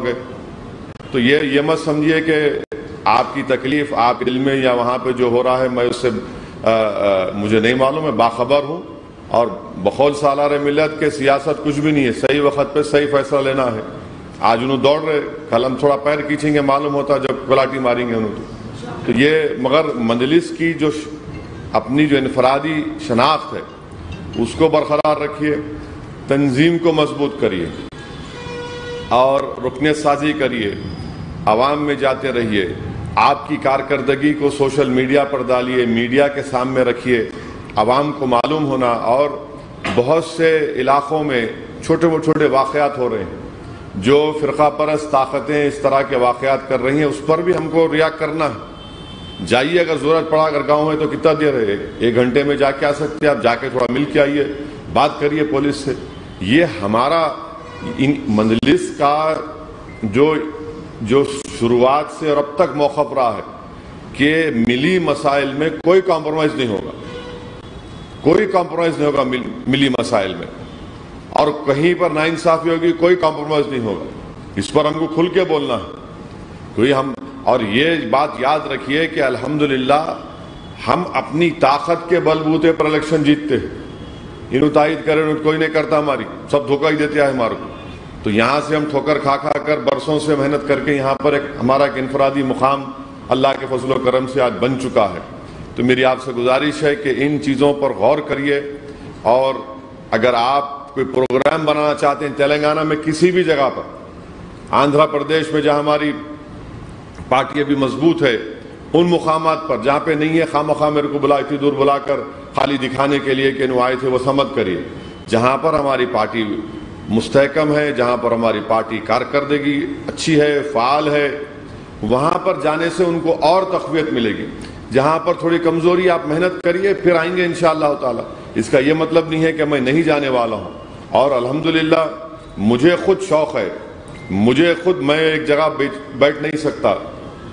گئے. تو یہ مت سمجھیے کہ آپ کی تکلیف آپ علم میں یا وہاں پہ جو ہو رہا ہے میں اس سے مجھے نہیں معلوم ہے، باخبر ہوں. اور بقول سالار ملت کے سیاست کچھ بھی نہیں ہے، صحیح وقت پہ صحیح فیصلہ لینا ہے. آج انہوں دوڑ رہے، کل ہم تھوڑا پیر کھینچیں گے، معلوم ہوتا جب گلاٹی ماریں گے انہوں تو یہ. مگر مجلس کی جو اپنی جو انفرادی شناخت ہے اس کو برقرار رکھیے، تنظیم کو مضبوط کریے اور رکنیت سازی کریے، عوام میں جاتے رہیے. آپ کی کارکردگی کو سوشل میڈیا پر ڈالیے، میڈیا کے سامنے رکھیے، عوام کو معلوم ہونا. اور بہت سے علاقوں میں چھوٹے چھوٹے واقعات ہو رہے ہیں، جو فرقہ پرست طاقتیں اس طرح کے واقعات کر رہی ہیں، اس پر بھی ہم کو ریاکٹ کرنا ہے. جائیے، اگر ضرورت پڑا، اگر گاؤں ہے تو کتنا دیر ہے، 1 گھنٹے میں جا کے آ سکتے ہیں آپ. جا کے تھوڑا مل کے آئیے، بات کریے پولیس سے. یہ ہمارا مجلس کا جو شروعات سے اور اب تک موقف رہا ہے کہ ملی مسائل میں کوئی کمپرومائز نہیں ہوگا، کوئی کمپرومائز نہیں ہوگا ملی مسائل میں. اور کہیں پر ناانصافی ہوگی، کوئی کمپرومائز نہیں ہوگا. اس پر ہم کو کھل کے بولنا ہے. اور یہ بات یاد رکھیے کہ الحمدللہ ہم اپنی طاقت کے بل بوتے پر الیکشن جیتتے ہیں. انہوں تائید کرے کوئی نہیں کرتا، ہماری سب دھوکہ ہی دیتے ہیں ہمارے کو. تو یہاں سے ہم ٹھوکر کھا کر برسوں سے محنت کر کے یہاں پر ہمارا ایک انفرادی مقام اللہ کے فضل و کرم سے آج بن چکا ہے. تو میری آپ سے گزارش ہے کہ ان چیزوں پر غور کریے. اور اگر آپ کوئی پروگرام بنانا چاہتے ہیں تلنگانہ میں کسی بھی جگہ پر، آندھرا پردیش میں جہاں ہماری پارٹی ابھی مضبوط ہے، ان مقامات پر جہاں پہ نہیں ہے، خواہ میرے کو بلا اتنی دور بلا کر خالی دکھانے کے لیے کہ آئے تھے، وہ سمجھ کریے. جہاں پر ہماری پارٹی مستحکم ہے، جہاں پر ہماری پارٹی کارکردگی اچھی ہے، فعال ہے، وہاں پر جانے سے ان کو اور تقویت ملے گی. جہاں پر تھوڑی کمزوری، آپ محنت کریے، پھر آئیں گے انشاءاللہ تعالی. اس کا یہ مطلب نہیں ہے کہ میں نہیں جانے والا ہوں. اور الحمدللہ مجھے خود شوق ہے، میں ایک جگہ بیٹھ نہیں سکتا،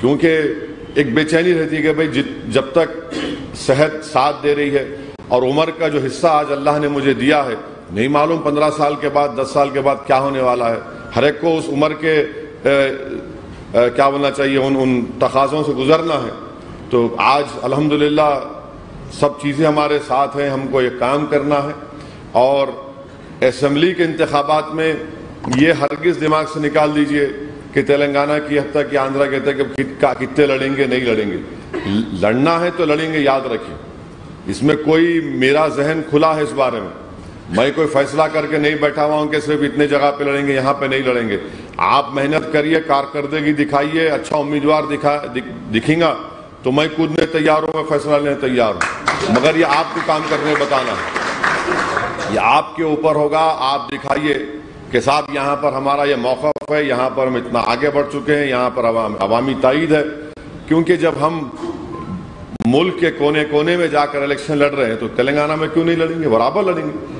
کیونکہ ایک بے چینی رہتی ہے کہ بھئی جب تک صحت ساتھ دے رہی ہے. اور عمر کا جو حصہ آج اللہ نے مجھے دیا ہے، نہیں معلوم 15 سال کے بعد 10 سال کے بعد کیا ہونے والا ہے. ہر ایک کو اس عمر کے کیا بولنا چاہیے، ان تقاضوں سے گزرنا ہے. تو آج الحمدللہ سب چیزیں ہمارے ساتھ ہیں، ہم کو یہ کام کرنا ہے. اور اسمبلی کے انتخابات میں یہ ہرگز دماغ سے نکال دیجئے کہ تلنگانہ کی حد تک یا آندھرا کہتے ہیں کہ کتنے لڑیں گے، نہیں لڑیں گے. لڑنا ہے تو لڑیں گے، یاد رکھیں. اس میں کوئی، میرا ذہن کھلا ہے اس بارے میں کوئی فیصلہ کر کے نہیں بیٹھا ہوا ہوں کہ صرف اتنے جگہ پہ لڑیں گے، یہاں پہ نہیں لڑیں گے. آپ محنت کریے، کارکردگی دکھائیے، اچھا امیدوار دکھیں گا تو میں کودنے تیار ہوں، میں فیصلہ لینے تیار ہوں. مگر یہ آپ کو کام کرنے بتانا ہے، یہ آپ کے اوپر ہوگا. آپ دکھائیے کہ صاحب یہاں پر ہمارا یہ موقف ہے، یہاں پر ہم اتنا آگے بڑھ چکے ہیں، یہاں پر عوامی تائید ہے. کیونکہ جب ہم ملک کے کونے کونے میں جا کر الیکشن لڑ رہے ہیں تو تلنگانہ میں کیوں نہیں لڑیں گے؟ برابر لڑیں گے.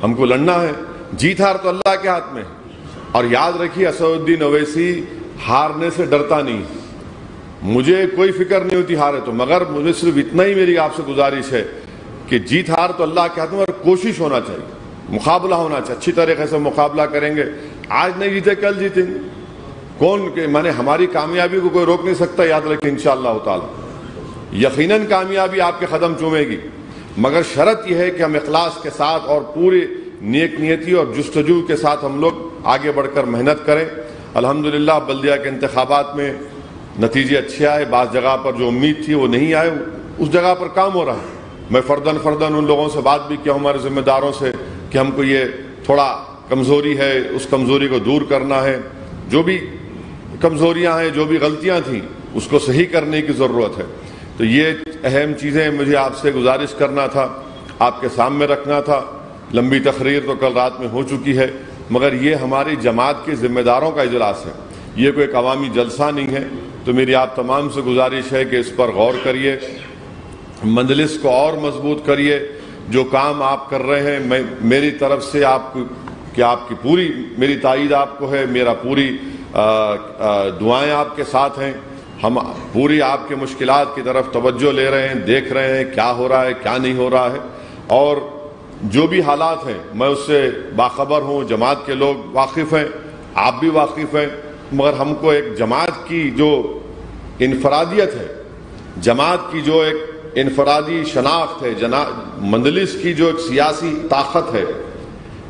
ہم کو لڑنا ہے. جیت ہار تو اللہ کے ہاتھ میں. اور یاد رکھیے، اسدالدین اویسی ہارنے سے ڈرتا نہیں. مجھے کوئی فکر نہیں ہوتی ہارے تو، مگر مجھے صرف اتنا ہی میری آپ سے گزارش ہے کہ جیت ہار تو اللہ کے ہاتھ میں، اور کوشش ہونا چاہیے، مقابلہ ہونا چاہیے. اچھی طریقے سے مقابلہ کریں گے. آج نہیں جیتے کل جیتیں گے. کون کہ ہماری کامیابی کو کوئی روک نہیں سکتا. یاد رکھیں انشاءاللہ تعالی یقیناً کامیابی آپ کے قدم چومے گی. مگر شرط یہ ہے کہ ہم اخلاص کے ساتھ اور پوری نیک نیتی اور جستجو کے ساتھ ہم لوگ آگے بڑھ کر محنت کریں. الحمدللہ بلدیہ کے انتخابات میں نتیجے اچھے آئے. بعض جگہ پر جو امید تھی وہ نہیں آئے، اس جگہ پر کام ہو رہا ہے. میں فرداً ان لوگوں سے بات بھی کیا ہوں، ہمارے ذمہ داروں سے، کہ ہم کو یہ تھوڑا کمزوری ہے، اس کمزوری کو دور کرنا ہے. جو بھی کمزوریاں ہیں، جو بھی غلطیاں تھیں، اس کو صحیح کرنے کی ضرورت ہے. تو یہ اہم چیزیں مجھے آپ سے گزارش کرنا تھا، آپ کے سامنے رکھنا تھا. لمبی تقریر تو کل رات میں ہو چکی ہے، مگر یہ ہماری جماعت کے ذمہ داروں کا اجلاس ہے، یہ کوئی ایک عوامی جلسہ نہیں ہے. تو میری آپ تمام سے گزارش ہے کہ اس پر غور کریے، مجلس کو اور مضبوط کریے. جو کام آپ کر رہے ہیں، میری طرف سے آپ کی پوری میری تائید آپ کو ہے. میرا پوری دعائیں آپ کے ساتھ ہیں. ہم پوری آپ کے مشکلات کی طرف توجہ لے رہے ہیں، دیکھ رہے ہیں کیا ہو رہا ہے، کیا نہیں ہو رہا ہے. اور جو بھی حالات ہیں میں اس سے باخبر ہوں، جماعت کے لوگ واقف ہیں، آپ بھی واقف ہیں. مگر ہم کو ایک جماعت کی جو انفرادیت ہے، جماعت کی جو ایک انفرادی شناخت ہے، مجلس کی جو ایک سیاسی طاقت ہے،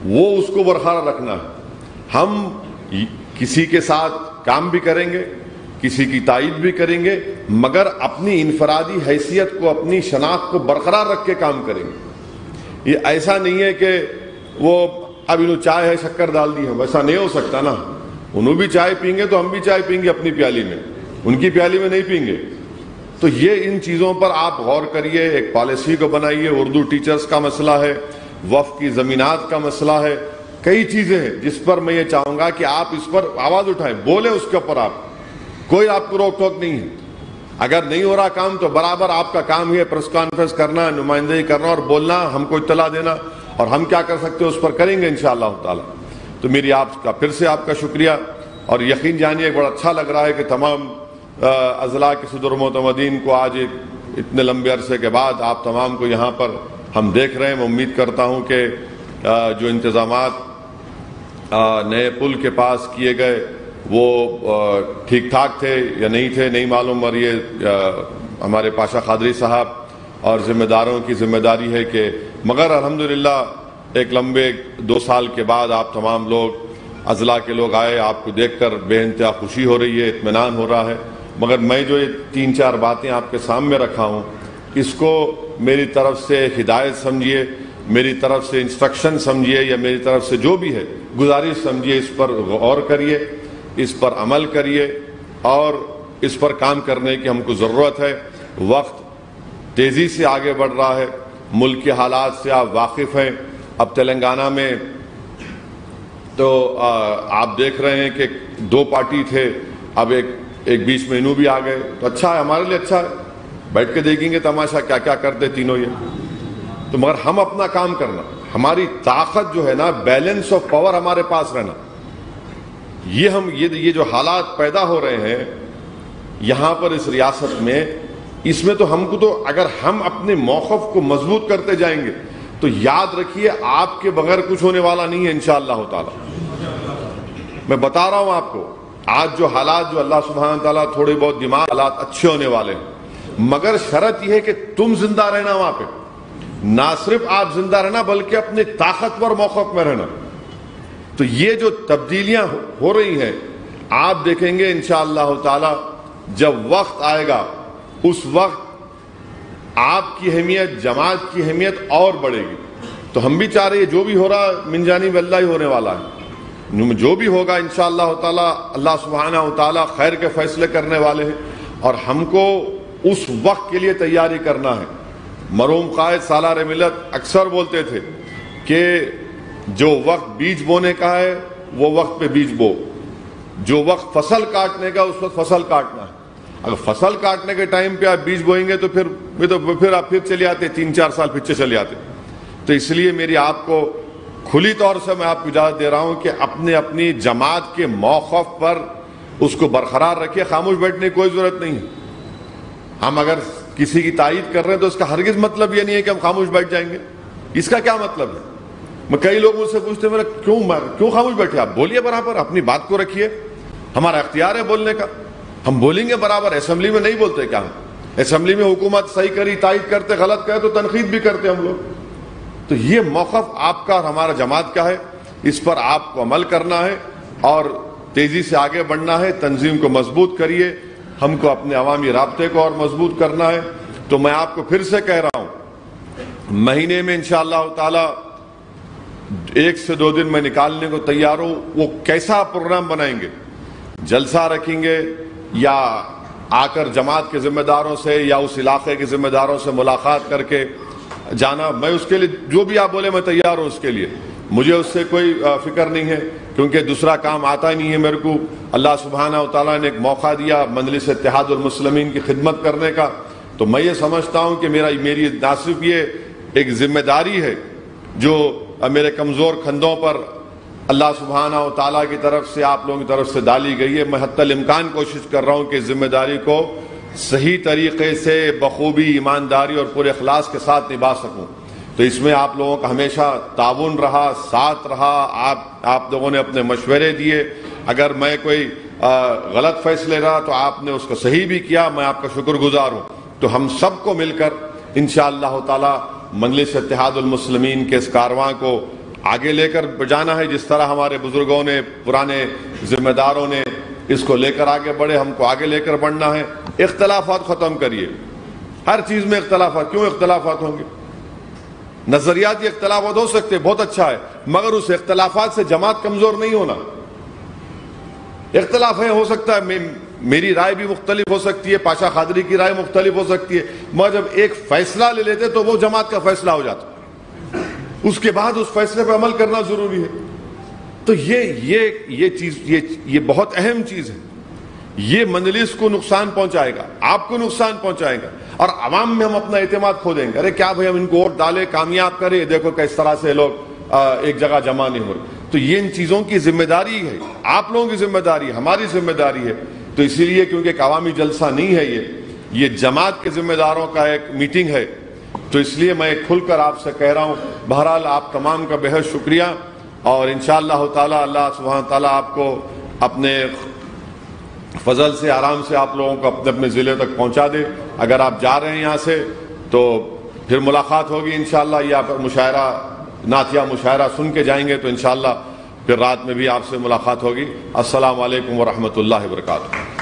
وہ اس کو برقرار رکھنا ہے۔ ہم کسی کے ساتھ کام بھی کریں گے، کسی کی تائید بھی کریں گے، مگر اپنی انفرادی حیثیت کو، اپنی شناخت کو برقرار رکھ کے کام کریں گے۔ یہ ایسا نہیں ہے کہ وہ اب انہوں چائے ہے شکر ڈال دی ہے، ویسا نہیں ہو سکتا نا۔ انہوں بھی چائے پئیں گے تو ہم بھی چائے پئیں گے اپنی پیالی میں، ان کی پیالی میں نہیں پئیں گے۔ تو یہ ان چیزوں پر آپ غور کریے، ایک پالیسی کو بنائیے۔ اردو ٹیچرز کا مسئلہ ہے، وقف کی زمینات کا مسئلہ ہے، کئی چیزیں ہیں جس پر میں یہ چاہوں گا کہ آپ اس پر آواز اٹھائیں، بولیں اس کے اوپر۔ آپ کوئی آپ کو روک ٹوک نہیں ہے۔ اگر نہیں ہو رہا کام تو برابر آپ کا کام ہی ہے پریس کانفرنس کرنا، نمائندگی کرنا اور بولنا، ہم کو اطلاع دینا، اور ہم کیا کر سکتے ہیں اس پر کریں گے انشاءاللہ تعالی۔ تو میری آپ کا پھر سے آپ کا شکریہ، اور یقین جانیے بڑا اچھا لگ رہا ہے کہ تمام اضلاع کے صدر معتمدین کو آج اتنے لمبے عرصے کے بعد آپ تمام کو یہاں پر ہم دیکھ رہے ہیں۔ میں امید کرتا ہوں کہ جو انتظامات نئے پل کے پاس کیے گئے وہ ٹھیک ٹھاک تھے یا نہیں تھے نہیں معلوم، اور یہ ہمارے پاشا قادری صاحب اور ذمہ داروں کی ذمہ داری ہے کہ، مگر الحمدللہ ایک لمبے 2 سال کے بعد آپ تمام لوگ اضلاع کے لوگ آئے، آپ کو دیکھ کر بے انتہا خوشی ہو رہی ہے، اطمینان ہو رہا ہے۔ مگر میں جو یہ 3-4 باتیں آپ کے سامنے رکھا ہوں، اس کو میری طرف سے ہدایت سمجھیے، میری طرف سے انسٹرکشن سمجھیے، یا میری طرف سے جو بھی ہے گزارش سمجھیے۔ اس پر غور کریے، اس پر عمل کریے، اور اس پر کام کرنے کی ہم کو ضرورت ہے۔ وقت تیزی سے آگے بڑھ رہا ہے، ملک کے حالات سے آپ واقف ہیں۔ اب تلنگانہ میں تو آپ دیکھ رہے ہیں کہ 2 پارٹی تھے، اب ایک بیچ میں انہوں بھی آ گئے، تو اچھا ہے، ہمارے لیے اچھا ہے، بیٹھ کے دیکھیں گے تماشا کیا کیا کرتے تینوں یہ۔ تو مگر ہم اپنا کام کرنا، ہماری طاقت جو ہے نا، بیلنس آف پاور ہمارے پاس رہنا۔ یہ جو حالات پیدا ہو رہے ہیں یہاں پر اس ریاست میں، اس میں تو ہم کو تو اگر ہم اپنے موقف کو مضبوط کرتے جائیں گے تو یاد رکھیے آپ کے بغیر کچھ ہونے والا نہیں ہے انشاءاللہ تعالی۔ میں بتا رہا ہوں آپ کو، آج جو حالات جو اللہ سبحانہ تعالیٰ تھوڑے بہت دماغ حالات اچھے ہونے والے ہیں، مگر شرط یہ ہے کہ تم زندہ رہنا وہاں پہ، نہ صرف آپ زندہ رہنا بلکہ اپنے طاقتور موقف میں رہنا۔ تو یہ جو تبدیلیاں ہو رہی ہیں آپ دیکھیں گے انشاءاللہ تعالی، جب وقت آئے گا اس وقت آپ کی اہمیت، جماعت کی اہمیت اور بڑھے گی۔ تو ہم بھی چاہ رہے ہیں جو بھی ہو رہا من جانب اللہ ہی ہونے والا ہے، جو بھی ہوگا انشاءاللہ تعالی اللہ سبحانہ و تعالی خیر کے فیصلے کرنے والے ہیں، اور ہم کو اس وقت کے لیے تیاری کرنا ہے۔ مرحوم قائد سالار ملت اکثر بولتے تھے کہ جو وقت بیج بونے کا ہے وہ وقت پہ بیج بو، جو وقت فصل کاٹنے کا اس وقت فصل کاٹنا ہے۔ اگر فصل کاٹنے کے ٹائم پہ آپ بیج بوئیں گے تو پھر آپ چلے آتے 3-4 سال پیچھے چلے آتے۔ تو اس لیے میری آپ کو کھلی طور سے میں آپ کو اجازت دے رہا ہوں کہ اپنی جماعت کے موقف پر اس کو برقرار رکھیے، خاموش بیٹھنے کی کوئی ضرورت نہیں ہے۔ ہم اگر کسی کی تائید کر رہے ہیں تو اس کا ہرگز مطلب یہ نہیں ہے کہ ہم خاموش بیٹھ جائیں گے۔ اس کا کیا مطلب ہے؟ میں کئی لوگ مجھ سے پوچھتے ہیں کیوں خاموش بیٹھے؟ آپ بولیے برابر، اپنی بات کو رکھیے، ہمارا اختیار ہے بولنے کا، ہم بولیں گے برابر۔ اسمبلی میں نہیں بولتے کیا؟ ہم اسمبلی میں حکومت صحیح کری تائید کرتے، غلط کہے تو تنقید بھی کرتے ہم لوگ۔ تو یہ موقف آپ کا اور ہمارا جماعت کا ہے، اس پر آپ کو عمل کرنا ہے اور تیزی سے آگے بڑھنا ہے۔ تنظیم کو مضبوط کریے، ہم کو اپنے عوامی رابطے کو اور مضبوط کرنا ہے۔ تو میں آپ کو پھر سے کہہ رہا ہوں، مہینے میں انشاءاللہ تعالی 1 سے 2 دن میں نکالنے کو تیار ہوں۔ وہ کیسا پروگرام بنائیں گے، جلسہ رکھیں گے یا آ کر جماعت کے ذمہ داروں سے یا اس علاقے کے ذمہ داروں سے ملاقات کر کے جانا، میں اس کے لیے جو بھی آپ بولے میں تیار ہوں۔ اس کے لیے مجھے اس سے کوئی فکر نہیں ہے، کیونکہ دوسرا کام آتا ہی نہیں ہے میرے کو۔ اللہ سبحانہ و تعالیٰ نے ایک موقع دیا مجلس اتحاد المسلمین کی خدمت کرنے کا، تو میں یہ سمجھتا ہوں کہ میری نہ صرف یہ ایک ذمہ داری ہے جو میرے کمزور کندھوں پر اللہ سبحانہ و تعالیٰ کی طرف سے، آپ لوگوں کی طرف سے ڈالی گئی ہے۔ میں حتی الامکان کوشش کر رہا ہوں کہ اس ذمہ داری کو صحیح طریقے سے بخوبی، ایمانداری اور پورے اخلاص کے ساتھ نبھا سکوں۔ تو اس میں آپ لوگوں کا ہمیشہ تعاون رہا، ساتھ رہا، آپ لوگوں نے اپنے مشورے دیے۔ اگر میں کوئی غلط فیصلے رہا تو آپ نے اس کو صحیح بھی کیا، میں آپ کا شکر گزار ہوں. تو ہم سب کو مل کر انشاءاللہ تعالی مجلس اتحاد المسلمین کے اس کارواں کو آگے لے کر جانا ہے. جس طرح ہمارے بزرگوں نے، پرانے ذمہ داروں نے اس کو لے کر آگے بڑھے، ہم کو آگے لے کر بڑھنا ہے. اختلافات ختم کریے. ہر چیز میں اختلافات، کیوں اختلافات ہوں گے؟ نظریاتی اختلافات ہو سکتے، بہت اچھا ہے، مگر اس اختلافات سے جماعت کمزور نہیں ہونا. اختلاف ہے، ہو سکتا ہے میری رائے بھی مختلف ہو سکتی ہے، پاشا قادری کی رائے مختلف ہو سکتی ہے، مگر جب ایک فیصلہ لے لیتے تو وہ جماعت کا فیصلہ ہو جاتا. اس کے بعد اس فیصلے پہ عمل کرنا ضروری ہے. تو یہ چیز یہ بہت اہم چیز ہے. یہ مجلس کو نقصان پہنچائے گا، آپ کو نقصان پہنچائے گا، اور عوام میں ہم اپنا اعتماد کھو دیں گے. ارے کیا بھائی ہم ان کو ووٹ ڈالے، کامیاب کرے، دیکھو کس طرح سے لوگ ایک جگہ جمع نہیں ہو رہے. تو یہ ان چیزوں کی ذمہ داری ہے، آپ لوگوں کی ذمہ داری ہے، ہماری ذمہ داری ہے. تو اسی لیے کیونکہ ایک عوامی جلسہ نہیں ہے، یہ جماعت کے ذمہ داروں کا ایک میٹنگ ہے، تو اس لیے میں کھل کر آپ سے کہہ رہا ہوں. بہرحال آپ تمام کا بہت شکریہ، اور انشاءاللہ تعالی اللہ سبحانہ تعالی آپ کو اپنے فضل سے آرام سے آپ لوگوں کو اپنے اپنے ضلع تک پہنچا دے. اگر آپ جا رہے ہیں یہاں سے تو پھر ملاقات ہوگی انشاءاللہ، یا پھر مشاعرہ، نعتیہ مشاعرہ سن کے جائیں گے تو انشاءاللہ پھر رات میں بھی آپ سے ملاقات ہوگی. السلام علیکم ورحمۃ اللہ وبرکاتہ.